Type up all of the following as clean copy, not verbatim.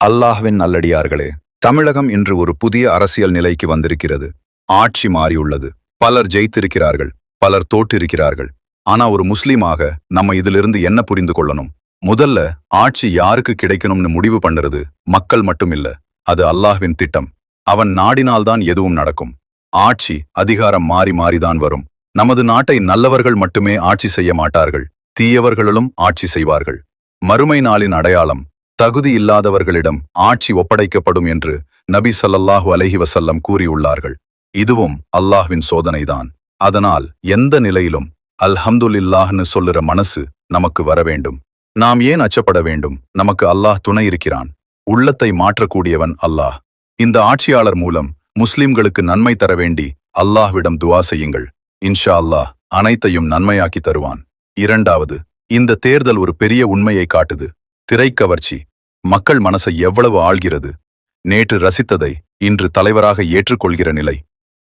அல்லாஹ்வின் நல்லடியார்களே, தமிழகம் இன்று ஒரு புதிய அரசியல் நிலைக்கு வந்திருக்கிறது. ஆட்சி மாறியுள்ளது. பலர் ஜெயித்திருக்கிறார்கள், பலர் தோற்றிருக்கிறார்கள். ஆனா ஒரு முஸ்லீமாக நம்ம இதிலிருந்து என்ன புரிந்து கொள்ளணும்? முதல்ல ஆட்சி யாருக்கு கிடைக்கணும்னு முடிவு பண்றது மக்கள் மட்டும் இல்ல, அது அல்லாஹ்வின் திட்டம். அவன் நாடினால்தான் எதுவும் நடக்கும். ஆட்சி அதிகாரம் மாறி மாறிதான் வரும். நமது நாட்டை நல்லவர்கள் மட்டுமே ஆட்சி செய்ய மாட்டார்கள், தீயவர்களும் ஆட்சி செய்வார்கள். மறுமை நாளின் அடையாளம் தகுதி இல்லாதவர்களிடம் ஆட்சி ஒப்படைக்கப்படும் என்று நபி ஸல்லல்லாஹு அலைஹி வஸல்லம் கூறியுள்ளார்கள். இதுவும் அல்லாஹ்வின் சோதனைதான். அதனால் எந்த நிலையிலும் அல்ஹம்துலில்லாஹ்னு சொல்லுற மனசு நமக்கு வர வேண்டும். நாம் ஏன் அச்சப்பட வேண்டும்? நமக்கு அல்லாஹ் துணை இருக்கிறான். உள்ளத்தை மாற்றக்கூடியவன் அல்லாஹ். இந்த ஆட்சியாளர் மூலம் முஸ்லிம்களுக்கு நன்மை தர வேண்டி அல்லாஹ்விடம் துஆ செய்யுங்கள். இன்ஷா அல்லாஹ் அனைத்தையும் நன்மையாக்கி தருவான். இரண்டாவது, இந்த தேர்தல் ஒரு பெரிய உண்மையை காட்டுது. திரைக்கவர்ச்சி மக்கள் மனசை எவ்வளவு ஆள்கிறது. நேற்று ரசித்ததை இன்று தலைவராக ஏற்றுக்கொள்கிற நிலை.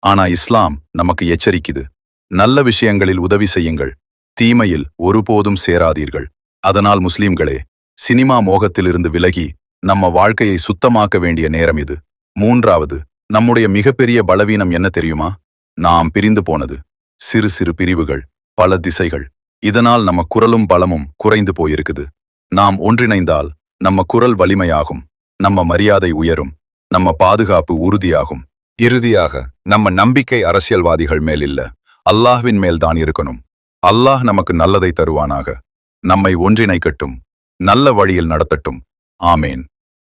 ஆனா இஸ்லாம் நமக்கு எச்சரிக்குது. நல்ல விஷயங்களில் உதவி செய்யுங்கள், தீமையில் ஒருபோதும் சேராதீர்கள். அதனால் முஸ்லிம்களே, சினிமா மோகத்திலிருந்து விலகி நம்ம வாழ்க்கையை சுத்தமாக்க வேண்டிய நேரம் இது. மூன்றாவது, நம்முடைய மிகப்பெரிய பலவீனம் என்ன தெரியுமா? நாம் பிரிந்து போனது. சிறு சிறு பிரிவுகள், பல திசைகள். இதனால் நம்ம குரலும் பலமும் குறைந்து போயிருக்குது. நாம் ஒன்றிணைந்தால் நம்ம குரல் வலிமையாகும், நம்ம மரியாதை உயரும், நம்ம பாதுகாப்பு உறுதியாகும். இறுதியாக, நம்ம நம்பிக்கை அரசியல்வாதிகள் மேல் இல்ல, அல்லாஹ்வின் மேல்தான் இருக்கணும். அல்லாஹ் நமக்கு நல்லதை தருவானாக. நம்மை ஒன்றிணைக்கட்டும், நல்ல வழியில் நடத்தட்டும். ஆமேன்.